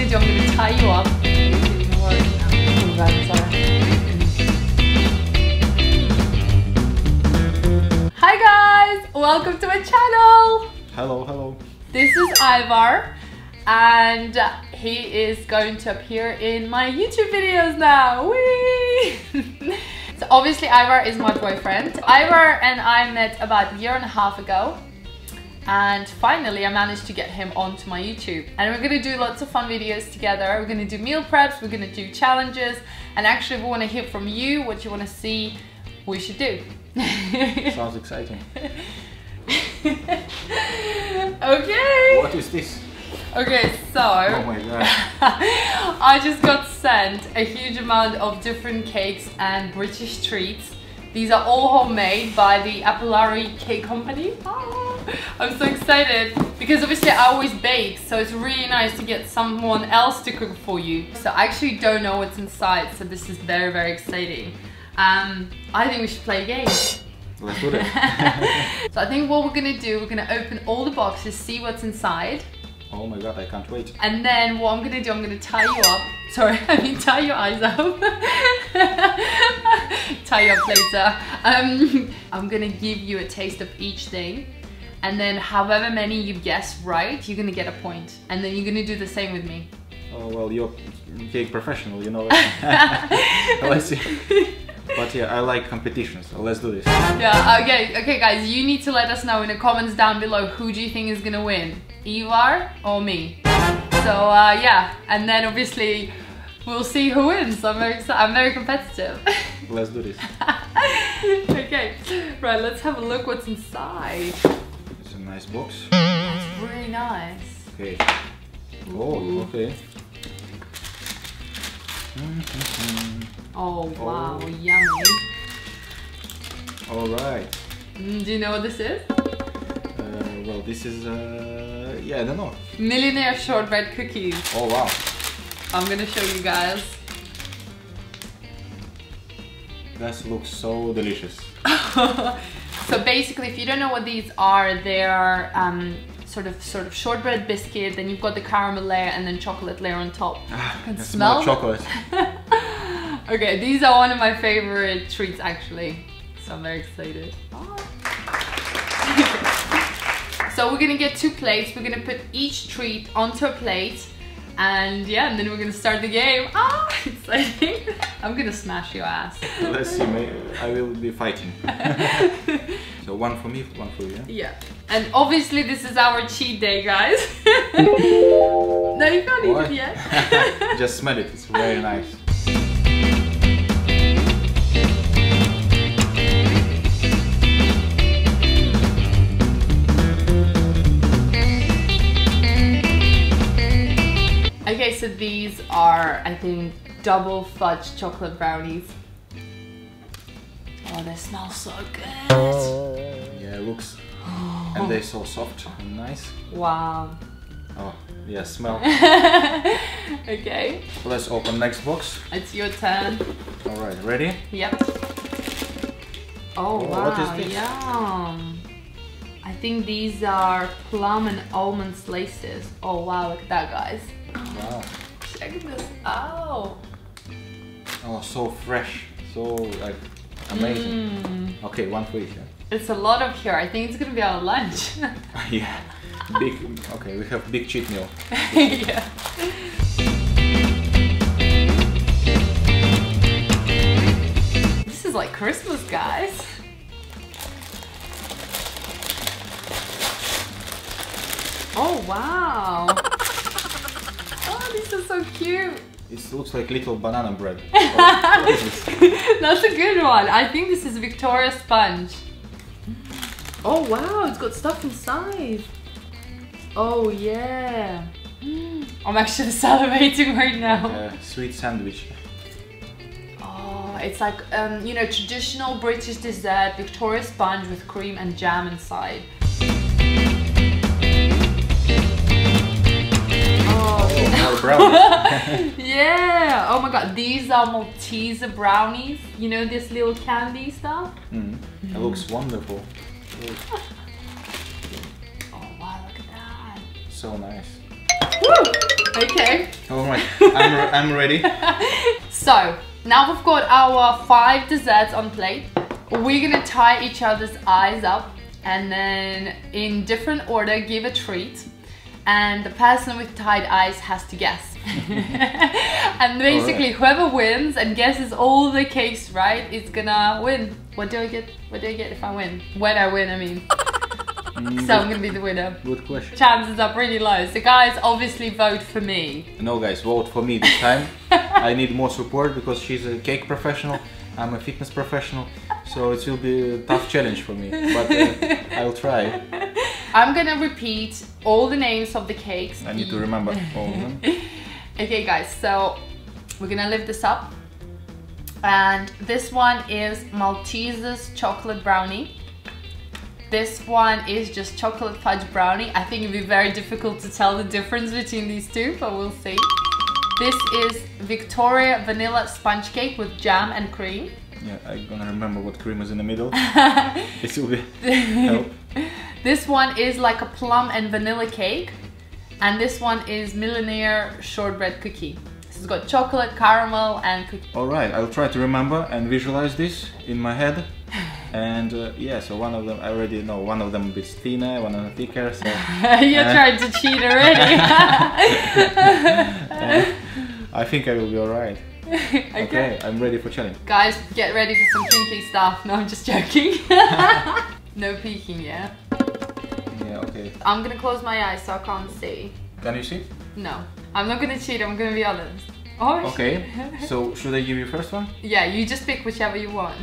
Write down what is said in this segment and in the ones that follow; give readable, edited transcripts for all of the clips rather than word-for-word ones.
gonna do, I'm gonna tie you up. Oh God, I'm sorry. Hi guys, welcome to my channel. Hello, hello. This is Ivar, and he is going to appear in my YouTube videos now. Whee! So obviously Ivar is my boyfriend. Ivar and I met about a year and a half ago. And finally I managed to get him onto my YouTube. And we're gonna do lots of fun videos together. We're gonna do meal preps, we're gonna do challenges. And actually we wanna hear from you what you wanna see we should do. Sounds exciting. Okay. What is this? Okay, so oh my God. I just got sent a huge amount of different cakes and British treats. These are all homemade by the Epulari cake company. Oh, I'm so excited because obviously I always bake, so it's really nice to get someone else to cook for you. So I actually don't know what's inside, so this is very, very exciting. I think we should play a game. Let's do it. So I think what we're gonna do, we're gonna open all the boxes, see what's inside. Oh my God, I can't wait. And then what I'm gonna do, I'm gonna tie you up. Sorry, I mean tie your eyes up. Tie you up later. I'm gonna give you a taste of each thing. And then however many you guess right, you're gonna get a point. And then you're gonna do the same with me. Oh, well, you're cake professional, you know that. Let's see. But yeah, I like competitions, so let's do this. Yeah, okay guys, you need to let us know in the comments down below who do you think is gonna win, Ivar or me. So yeah, and then obviously we'll see who wins. I'm very excited. I'm very competitive. Let's do this. Okay, right, let's have a look what's inside. It's a nice box. It's really nice. Okay. Oh, okay. Oh wow, yummy. Alright. Do you know what this is? Well, this is, yeah, I don't know. Millionaire shortbread cookies. Oh wow. I'm gonna show you guys. That looks so delicious. So basically, if you don't know what these are, they are sort of shortbread biscuit. Then you've got the caramel layer and then chocolate layer on top. You can smell chocolate. Okay, these are one of my favorite treats actually. So I'm very excited. Oh. So we're gonna get 2 plates. We're gonna put each treat onto a plate. And yeah, and then we're gonna start the game. Ah, exciting. I'm gonna smash your ass. Let's see, I will be fighting. So one for me, one for you. Yeah. And obviously this is our cheat day, guys. No, you can't eat it yet. Just smell it, it's very nice. Okay, so these are, I think, double fudge chocolate brownies. Oh, they smell so good. Yeah, it looks, and they're so soft and nice. Wow. Oh, yeah, smell. Okay. Let's open next box. It's your turn. All right, ready? Yep. Oh, wow, what is this? Yum. I think these are plum and almond slices. Oh wow, look at that, guys. Wow. Check this out. Oh, so fresh, so like amazing. Okay, one for each. Yeah? It's a lot of here. I think it's gonna be our lunch. Yeah, big. Okay, we have big cheat meal. Yeah. This is like Christmas, guys. Oh wow. Oh, these are so cute. It looks like little banana bread. Oh, what is this? That's a good one. I think this is Victoria sponge. Oh wow, it's got stuff inside. Oh yeah. I'm actually salivating right now. Sweet sandwich. Oh, it's like, you know, traditional British dessert, Victoria sponge with cream and jam inside. Oh, brownies. Yeah. Oh my God, these are Malteser brownies. You know this little candy stuff? It looks wonderful. Oh wow, look at that. So nice. Woo! Okay. Alright, I'm ready. So, now we've got our 5 desserts on plate. We're gonna tie each other's eyes up and then in different order give a treat. And the person with tied eyes has to guess. And basically whoever wins and guesses all the cakes right is gonna win. What do I get? What do I get if I win? When I win, I mean. So I'm gonna be the winner. Good question. Chances are pretty low. So guys, obviously vote for me. No guys, vote for me this time. I need more support because she's a cake professional. I'm a fitness professional. So it will be a tough challenge for me. But I'll try. I'm gonna repeat all the names of the cakes. I need to remember all of them. Okay guys, so we're gonna lift this up. And this one is Maltesers chocolate brownie. This one is just chocolate fudge brownie. I think it'd be very difficult to tell the difference between these two, but we'll see. This is Victoria vanilla sponge cake with jam and cream. Yeah, I'm gonna remember what cream is in the middle. This will be help. This one is like a plum and vanilla cake. And this one is MILLIONAIRE shortbread cookie. This has got chocolate, caramel and cookie. Alright, I'll try to remember and visualize this in my head. And yeah, so one of them, I already know, one of them a bit thinner, one of them thicker, so... You're trying to cheat already. I think I will be alright. Okay, I'm ready for challenge. Guys, get ready for some kinky stuff. No, I'm just joking. No peeking, yeah? Yeah, okay. I'm gonna close my eyes so I can't see. Can you see? No, I'm not gonna cheat, I'm gonna be honest. Oh, okay, so should I give you first one? Yeah, you just pick whichever you want.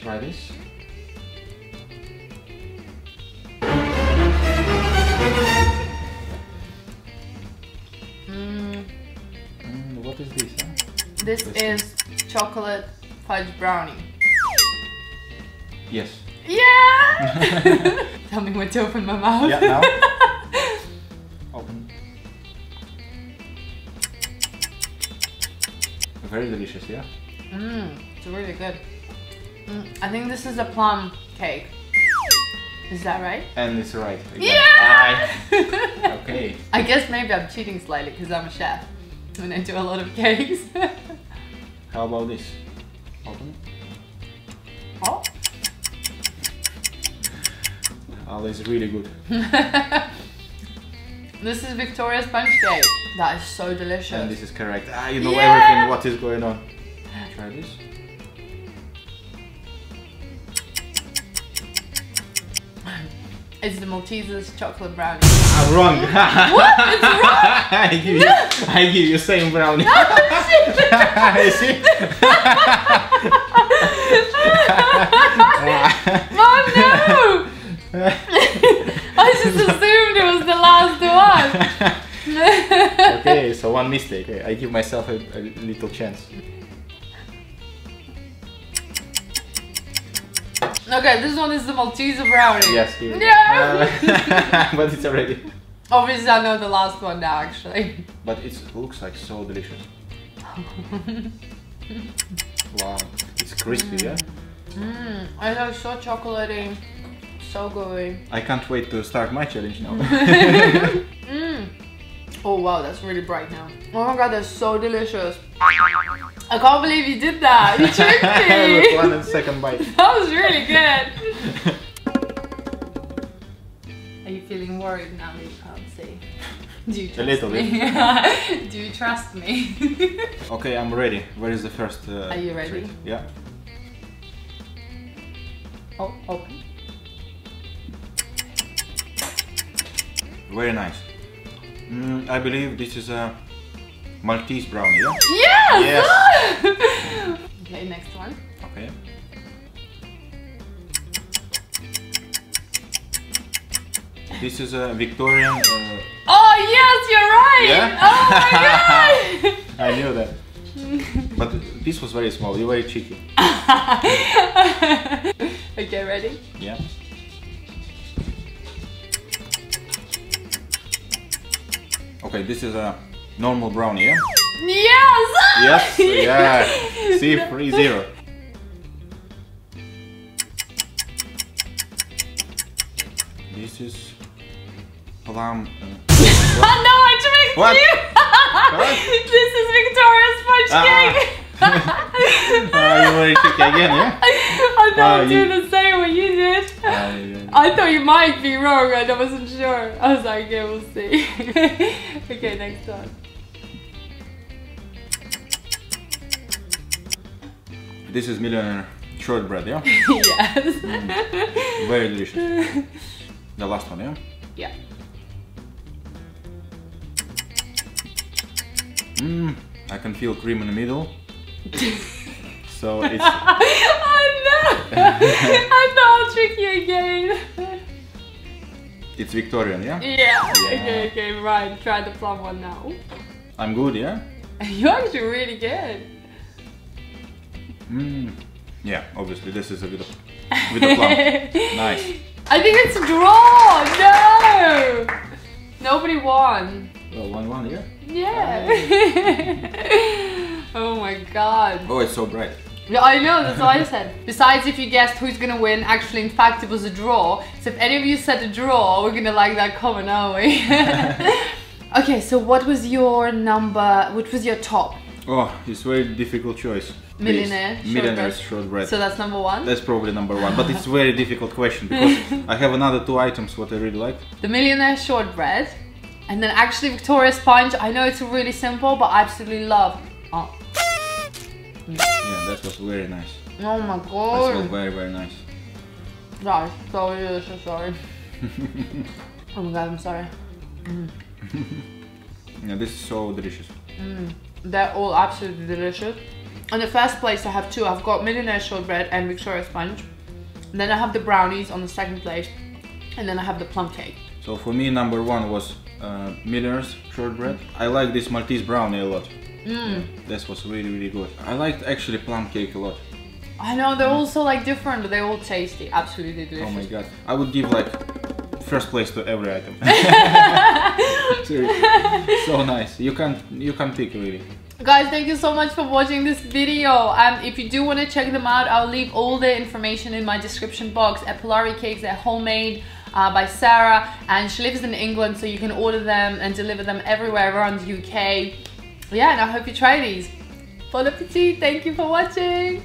Try this. What is this? Huh? This is chocolate fudge brownie. Yes. Yeah! Tell me when to open my mouth. Yeah, now. Open. Very delicious, yeah? It's really good. I think this is a plum cake. Is that right? And it's right. Again. Yeah! Okay. I guess maybe I'm cheating slightly because I'm a chef and I do a lot of cakes. How about this? Open. Oh. Oh, this is really good. This is Victoria's sponge cake. That is so delicious. And this is correct. Ah, you know everything, what is going on. Try this. It's the Maltesers chocolate brownie. I'm wrong. What? It's wrong? I give you same brownie. You see? Oh no! I just assumed it was the last one. Okay, so one mistake. I give myself a little chance. Okay, this one is the Malteser brownie. Yes, here. Yeah! But it's already. Obviously, I know the last one now, actually. But it looks like so delicious. Wow, it's crispy, yeah? It's like so chocolatey, so gooey. I can't wait to start my challenge now. Oh wow, that's really bright now. Oh my god, that's so delicious. I can't believe you did that. You tricked me. With 1 second bite. That was really good. Are you feeling worried now that you can't see? Do you trust A little me? bit. Do you trust me? Okay, I'm ready. Where is the first? Are you ready? treat? Yeah. Oh, open. Very nice. I believe this is a Maltese brownie, yeah? Yes! Yes! Okay, next one. Okay. This is a Victorian... Oh yes, you're right! Yeah? Oh my god! I knew that. But this was very small, you're very cheeky. Okay, ready? Yeah. Okay, this is a normal brownie, yeah? Yes! Yes, yeah. See, 3-0. This is plum. Oh no, I tricked What? you! very tricky again, yeah? I don't do the same what you did. I thought you might be wrong and I wasn't sure. I was like, okay, we'll see. Okay, next one. This is Millionaire shortbread, yeah? Yes. Very delicious. The last one, yeah? Yeah. I can feel cream in the middle. So it's... I know! I thought I'll trick you again. It's Victorian, yeah? Yeah. Okay, right. Try the plum one now. I'm good, yeah? You're actually really good. Yeah, obviously this is with the plum. Nice. I think it's a draw! No! Nobody won. Well, 1-1, yeah? Yeah. Oh my god. Oh, it's so bright. Yeah, I know, that's what I said. Besides, if you guessed who's gonna win, actually, in fact, it was a draw. So if any of you said a draw, we're gonna like that comment, aren't we? Okay, so what was your number, what was your top? Oh, it's a very difficult choice. Millionaire shortbread. So that's number one? That's probably number one, but it's a very difficult question because I have another two items what I really like. The Millionaire shortbread, and then actually Victoria sponge. I know it's really simple, but I absolutely love. Oh. Yeah, that was very nice. Oh my god. That was very, very nice. Sorry, so delicious, sorry. Oh my god, I'm sorry. Yeah, this is so delicious. They're all absolutely delicious. On the first place I have two. I've got Millionaire shortbread and Victoria sponge. And then I have the brownies on the second place. And then I have the plum cake. So for me, number one was Millionaire's shortbread. I like this Maltese brownie a lot. Yeah, this was really, really good. I liked actually plum cake a lot. I know, they're all so like different, but they're all tasty. Absolutely delicious. Oh my god. I would give like first place to every item. So nice. You can pick really. Guys, thank you so much for watching this video. If you do want to check them out, I'll leave all the information in my description box. Epulari cakes, they're homemade by Sarah, and she lives in England, so you can order them and deliver them everywhere around the UK. Yeah, and I hope you try these. Bon appetit, thank you for watching.